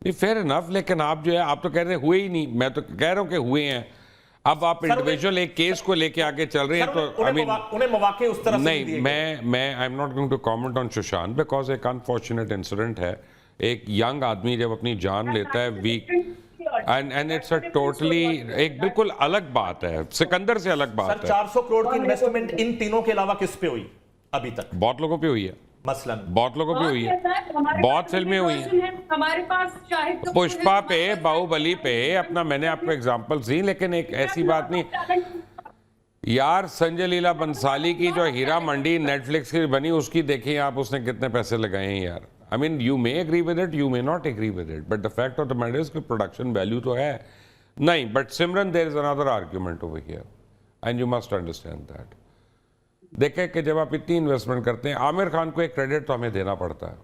नहीं fair enough, लेकिन आप जो है आप तो कह रहे हुए ही नहीं, मैं तो कह रहा हूं कि हुए हैं। अब आप इंडिविजुअल एक केस को लेके आगे चल रहे हैं, तो आई मीन उन्हें मौके उस तरह से नहीं, मैं I am not going to comment on Sushant because एक अनफॉर्चुनेट इंसिडेंट है। एक यंग आदमी जब अपनी जान लेता है weak, and it's a totally एक बिल्कुल अलग बात है, सिकंदर से अलग बात है। 400 करोड़ की इन्वेस्टमेंट इन तीनों के अलावा किस पे हुई अभी तक? बहुत लोगों पे हुई है, मसलन बहुत लोगों पे हुई है, बहुत फिल्में हुई हैं हमारे पास, चाहे पुष्पा पे, बाहुबली पे, अपना मैंने आपको एग्जांपल्स दी, लेकिन एक ऐसी बात नहीं यार, संजय लीला बंसाली की जो हीरा मंडी नेटफ्लिक्स की बनी उसकी देखिए आप, उसने कितने पैसे लगाए हैं यार। I mean you may agree with it, you may not agree with it, but the fact of the matter is कि प्रोडक्शन वैल्यू तो है नहीं। But Simran, there is another argument over here and you must understand that. देखें कि जब आप इतनी investment करते हैं, आमिर खान को एक क्रेडिट तो हमें देना पड़ता है,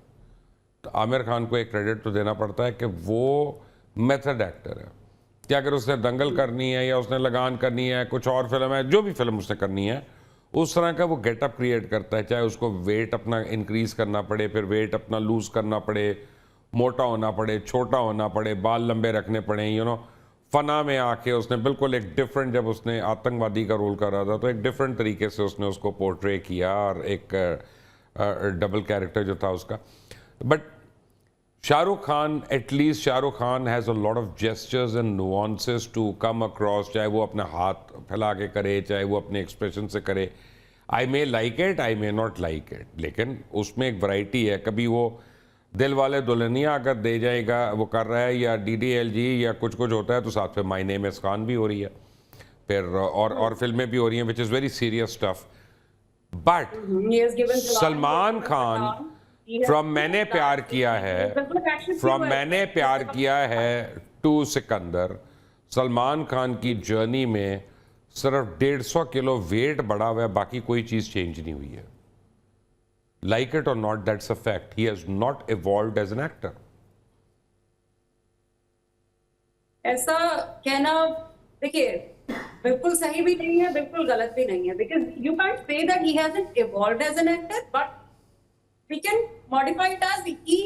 तो आमिर खान को एक क्रेडिट तो देना पड़ता है कि वो मेथड एक्टर है कि अगर उसने दंगल करनी है या उसने लगान करनी है, कुछ और फिल्म है, जो भी फिल्म उसने करनी है, उस तरह का वो गेटअप क्रिएट करता है, चाहे उसको वेट अपना इंक्रीज करना पड़े, फिर वेट अपना लूज करना पड़े, मोटा होना पड़े, छोटा होना पड़े, बाल लंबे रखने पड़े, यू नो। फना में आके उसने बिल्कुल एक डिफरेंट, जब उसने आतंकवादी का रोल कर रहा था तो एक डिफरेंट तरीके से उसने उसको पोर्ट्रे किया, और एक डबल कैरेक्टर जो था उसका। But Shahrukh Khan, at least Shahrukh Khan has a lot of gestures and nuances to come across, चाहे वो अपना हाथ फैला के करे, चाहे वो अपने एक्सप्रेशन से करे। I may like it, I may not like it, लेकिन उसमें एक वैरायटी है। कभी वो दिल वाले दुल्हनिया अगर दे जाएगा वो कर रहा है, या DDLG या कुछ कुछ होता है, तो साथ में माय नेम इज़ खान भी हो रही है, फिर और फिल्में भी हो रही हैं, which is very serious stuff. But Salman Khan from मैंने प्यार किया है, फ्रॉम मैंने प्यार किया है टू सिकंदर, सलमान खान की जर्नी में सिर्फ 150 किलो वेट बढ़ा हुआ है, बाकी कोई चीज चेंज नहीं हुई है। लाइक इट और not, that's a fact. He has not evolved as an actor. ऐसा कहना, देखिए, बिल्कुल सही भी नहीं है, बिल्कुल गलत भी नहीं है, because you can't say that he hasn't evolved as an actor, but we can modify it as he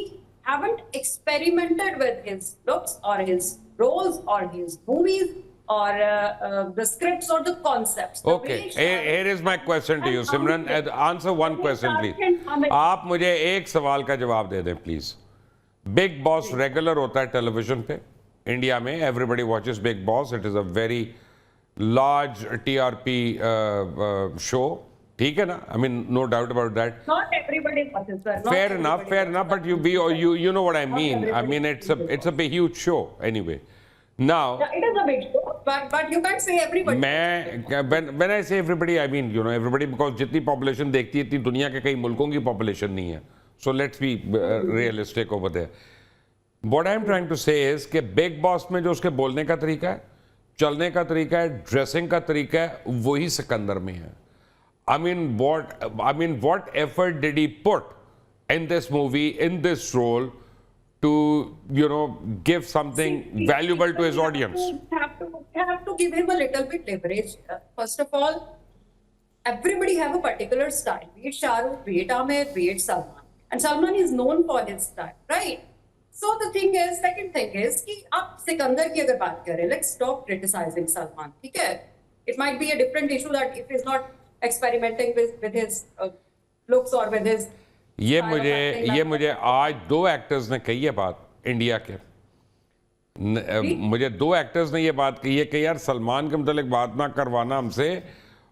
haven't experimented with his looks or his roles or his movies or the scripts or the concepts. Okay, here is my question to you, Simran. Answer one question, please. आप मुझे एक सवाल का जवाब दे दें, please. Big boss regular होता है television पे इंडिया में, everybody watches Bigg Boss, it is a very large TRP show, ठीक है ना? I mean no doubt about that. Not everybody watches, sir. Fair enough, but you know what I mean. I mean it's a big huge show anyway. Now Yeah, it is a big show, but you can't say everybody. when I say everybody, I mean everybody, because जितनी population देखती है इतनी दुनिया के कई मुल्कों की population नहीं है. So let's be realistic over there. What I'm trying to say is कि Big Boss में जो उसके बोलने का तरीका है, चलने का तरीका है, ड्रेसिंग का तरीका है, वही सिकंदर में है। I mean, what effort did he put in this movie, in this role, to give something valuable to his audience? Have to give him a little bit leverage. First of all, everybody have a particular style. Be it Shahrukh, be it Amir, be it Salman, and Salman is known for his style, right? So the thing is, second thing is कि आप सिकंदर की अगर बात करें, let's stop criticizing Salman. ठीक है? It might be a different issue that if he's not experimenting with his looks or with his ये मुझे आज दो एक्टर्स ने कही है बात इंडिया के, मुझे दो एक्टर्स ने ये बात कही है कि यार सलमान के मतलब बात ना करवाना हमसे,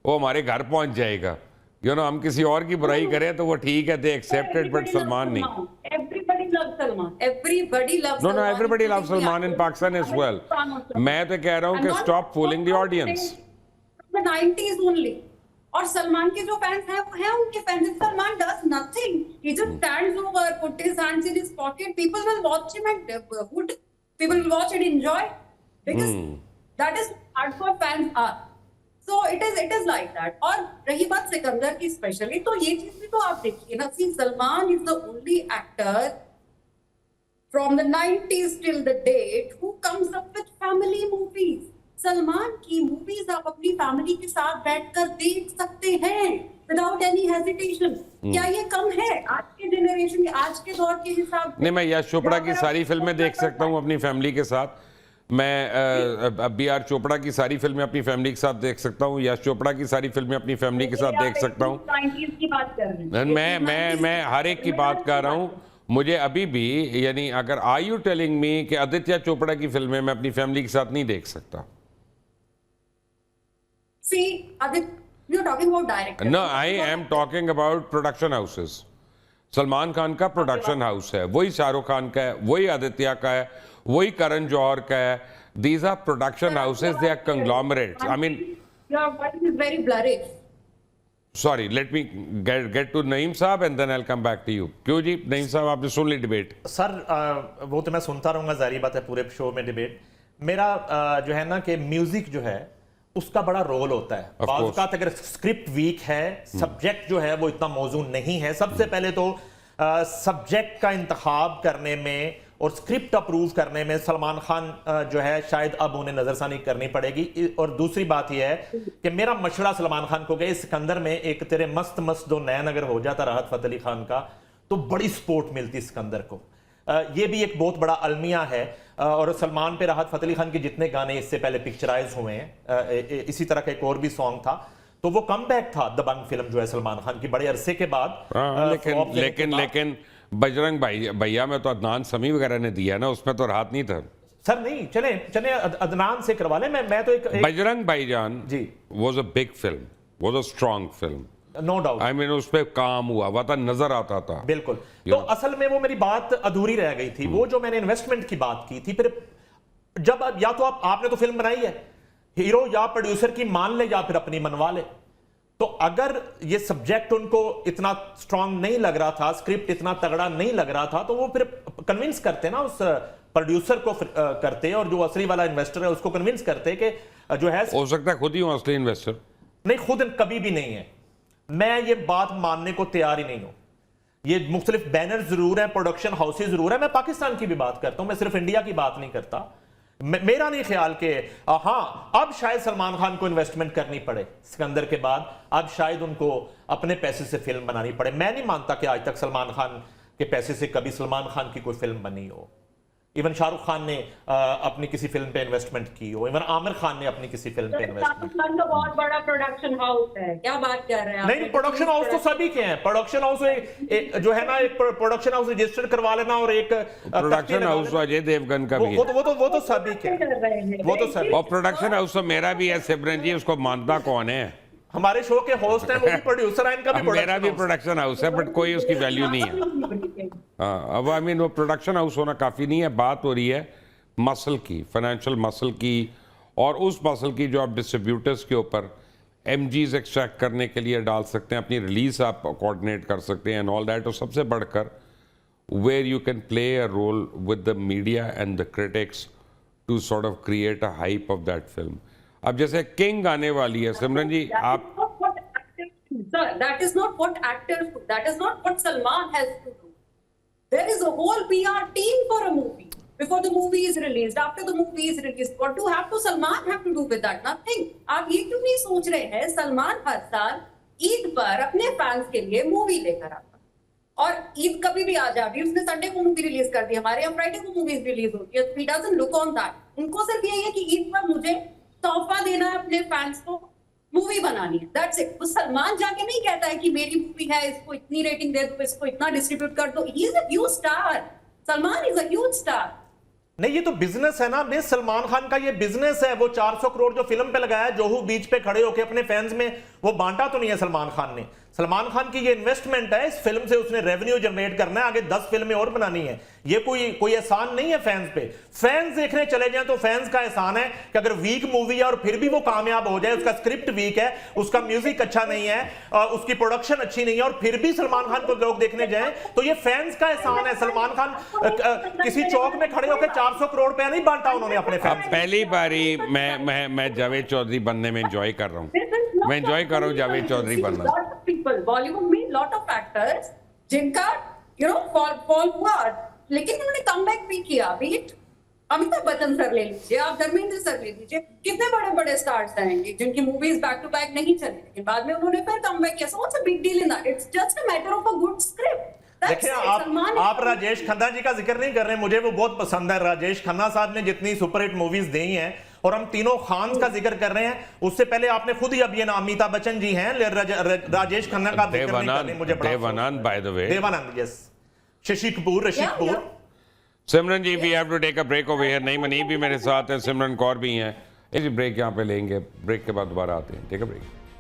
वो हमारे घर पहुंच जाएगा। हम किसी और की बुराई करें तो वो ठीक है, दे एक्सेप्टेड, बट सलमान नहीं। Everybody loves Salman. Everybody loves No, everybody loves Salman in Pakistan as well. मैं तो कह रहा हूँ कि stop fooling the audience. The 90s only. और सलमान के जो फैंस हैं उनके fans, Salman does nothing. He just stands over, put his hands in his pocket. People will watch him and people will watch and enjoy because that is hardcore fans are. So it is like that. और रही बात सिकंदर की specially, तो ये चीज भी तो आप देखिए ना, see, Salman is the only actor from the 90s till the date who comes up with family movies. Salman की मूवीज आप अपनी फैमिली के साथ बैठकर देख सकते हैं। without any hesitation. क्या ये कम है आज के जनरेशन के, आज के दौर के हिसाब से? नहीं, मैं यश चोपड़ा की सारी फिल्में देख सकता हूँ अपनी फैमिली के साथ। मैं बी आर चोपड़ा की सारी फिल्में अपनी फैमिली के साथ देख सकता हूँ। यश चोपड़ा की सारी फिल्में अपनी फैमिली के साथ देख सकता हूँ। 90s की बात कर रहे हैं। मैं हर एक की बात कर रहा हूँ। मुझे अभी भी, यानी अगर आर यू टेलिंग मी कि आदित्य चोपड़ा की फिल्में मैं अपनी फैमिली के साथ नहीं देख सकता? See, Aditya, you're talking about directors. No, I am talking about production houses. Salman Khan का प्रोडक्शन हाउस है, वही शाहरुख खान का है, वही आदित्य का है, वही करण जौहर का है। These are production houses, they are conglomerates. I mean, your voice is very blurry. sorry, let me get to Naeem साहब and then I'll come back to you. क्यों जी नईम साहब, आपने सुन ली डिबेट? सर वो तो मैं सुनता रहूंगा, जाहिर बात है पूरे शो में डिबेट। मेरा जो है ना कि म्यूजिक जो है उसका बड़ा रोल होता है। बाज़ अगर स्क्रिप्ट वीक है, सब्जेक्ट जो है वो इतना मौजूद नहीं है, सबसे पहले तो सब्जेक्ट का इंतखाब करने में और स्क्रिप्ट अप्रूव करने में सलमान खान जो है शायद अब उन्हें नजरसानी करनी पड़ेगी। और दूसरी बात यह है कि मेरा मशवरा सलमान खान को गया, सिकंदर में एक तेरे मस्त मस्त दो नैन अगर हो जाता राहत फतेह अली खान का, तो बड़ी सपोर्ट मिलती सिकंदर को। ये भी एक बहुत बड़ा अलमिया है। और सलमान पे राहत फतेह अली खान के जितने गाने इससे पहले पिक्चराइज हुए हैं, इसी तरह का एक और भी सॉन्ग था, तो वो कमबैक था दबंग फिल्म जो है सलमान खान की बड़े अरसे के बाद। लेकिन बजरंग भैया में तो अदनान समी वगैरह ने दिया ना, उसमें तो राहत नहीं था सर। नहीं, चले अदनान से करवा ले। मैं तो एक Bajrang Bhaijaan ji was a big film, was a strong film, no doubt. I mean उस पे काम हुआ था, नजर आता था। बिल्कुल। तो असल में वो मेरी बात अधूरी रह गई थी, वो जो मैंने इन्वेस्टमेंट की बात की थी। फिर जब या तो आपने तो फिल्म बनाई है, हीरो या प्रोड्यूसर की मान ले या फिर अपनी मनवा ले। तो अगर ये सब्जेक्ट उनको इतना स्ट्रांग नहीं लग रहा था, स्क्रिप्ट इतना तगड़ा नहीं लग रहा था, तो वो फिर कन्विंस करते ना उस प्रोड्यूसर को करते, और जो असली वाला इन्वेस्टर है उसको कन्विंस करते कि जो है, हो सकता है खुद ही असली इन्वेस्टर नहीं, खुद कभी भी नहीं है। मैं ये बात मानने को तैयार ही नहीं हूं। ये मुख्तलिफ बैनर जरूर है, प्रोडक्शन हाउसेज जरूर है, मैं पाकिस्तान की भी बात करता हूं, मैं सिर्फ इंडिया की बात नहीं करता। मेरा नहीं ख्याल कि हाँ अब शायद सलमान खान को इन्वेस्टमेंट करनी पड़े सिकंदर के बाद, अब शायद उनको अपने पैसे से फिल्म बनानी पड़े। मैं नहीं मानता कि आज तक सलमान खान के पैसे से कभी सलमान खान की कोई फिल्म बनी हो। इवन शाहरुख खान ने अपनी किसी फिल्म पे इन्वेस्टमेंट की हो, इवन आमिर खान ने अपनी किसी फिल्म पे इन्वेस्टमेंट की हो। तो बहुत बड़ा प्रोडक्शन हाउस है, क्या बात कर रहे हैं आप? नहीं, प्रोडक्शन हाउस तो सभी के हैं। प्रोडक्शन हाउस जो है ना, एक प्रोडक्शन हाउस रजिस्टर्ड करवा लेना, और एक प्रोडक्शन हाउस अजय देवगन का भी है, वो तो सभी के हैं, वो तो सभी। और प्रोडक्शन हाउस तो मेरा भी है सिमरन जी, उसको मानता कौन है? हमारे शो के होस्ट हैं, वो भी प्रोड्यूसर हैं, इनका भी मेरा भी प्रोडक्शन हाउस है, बट कोई उसकी वैल्यू नहीं है। हाँ, अब आई मीन वो प्रोडक्शन हाउस होना काफी नहीं है, बात हो रही है मसल की, फाइनेंशियल मसल की, और उस मसल की जो आप डिस्ट्रीब्यूटर्स के ऊपर एमजीज एक्सट्रैक्ट करने के लिए डाल सकते हैं, अपनी रिलीज आप कोऑर्डिनेट कर सकते हैं एंड ऑल दैट। और सबसे बढ़कर where you can play a role with the media and the critics to sort of create a hype of that film. अब जैसे किंग आने वाली है सिमरन जी, आप Sir, that is not what actors do. That is not what Salman has to do. There is a whole PR team for a movie. Before the movie is released, after the movie is released, what do Salman have to do with that? Nothing. आप ये क्यों नहीं सोच रहे हैं सलमान हर साल ईद पर अपने फैंस के लिए मूवी लेकर आता, और ईद कभी भी आ जाए, उसने संडे को मूवी रिलीज कर दी, हमारे यहाँ फ्राइडे को मूवीज रिलीज होती है। He doesn't look on that. उनको सिर्फ यही है कि ईद पर मुझे तोहफा देना है अपने फैंस को, मूवी बनानी है, दैट्स इट। वो सलमान जाके नहीं कहता है कि मेरी मूवी है, इसको इतनी रेटिंग दे दो, इसको इतना डिस्ट्रीब्यूट कर दो। He is a huge star, Salman is a huge star. नहीं, ये तो बिजनेस है ना मिस, सलमान खान का ये बिजनेस है। वो 400 करोड़ जो फिल्म पे लगाया, जोहू बीच पे खड़े होके अपने फैंस में, वो बांटा तो नहीं है सलमान खान ने। सलमान खान की ये इन्वेस्टमेंट है, इस फिल्म से उसने रेवेन्यू जनरेट करना है, आगे 10 फिल्में और बनानी है। ये कोई एहसान नहीं है फैंस पे। फैंस देखने चले जाएं तो फैंस का एहसान है कि अगर वीक मूवी है और फिर भी वो कामयाब हो जाए, उसका स्क्रिप्ट वीक है, उसका म्यूजिक अच्छा नहीं है, उसकी प्रोडक्शन अच्छी नहीं है, और फिर भी सलमान खान को लोग देखने जाएं, तो ये फैंस का एहसान है। सलमान खान किसी चौक में खड़े होकर 400 करोड़ रुपया नहीं बांटा उन्होंने अपने फैंस। पहली बारी मैं जावेद चौधरी बनने में एंजॉय कर रहा हूँ, मैं एंजॉय कर रहा हूँ जावेद चौधरी बनना। बॉलीवुड में लॉट ऑफ एक्टर्स जिनका फॉल हुआ, लेकिन उन्होंने कमबैक भी किया। B it Amitabh Bachchan sir ले लीजिए, आप धर्मेंद्र सर ले लीजिए, कितने बड़े बड़े स्टार्स आएंगे जिनकी मूवीज बैक टू बैक नहीं चली, लेकिन बाद में उन्होंने फिर कमबैक किया. So what's a big deal in that? It's just a matter of a good script. देखिए आप राजेश खन्ना जी का जिक्र नहीं कर रहे, मुझे वो बहुत पसंद है. राजेश खन्ना साहब ने जितनी सुपरहिट मूवीज दी हैं, और हम तीनों खान का जिक्र कर रहे हैं, उससे पहले आपने खुद ही अब ये नाम अमिताभ बच्चन जी हैं, राजेश खन्ना का जिक्र नहीं कर रहे. मुझे बड़ा Dev Anand, by the way, Dev Anand, yes, Shashi Kapoor, Rishi Kapoor. Simran ji, we have to take a break over here. नहीं मनीब भी मेरे साथ है, सिमरन कौर भी हैं. इसी ब्रेक यहाँ पे लेंगे, ब्रेक के बाद दोबारा आते हैं. Take a break.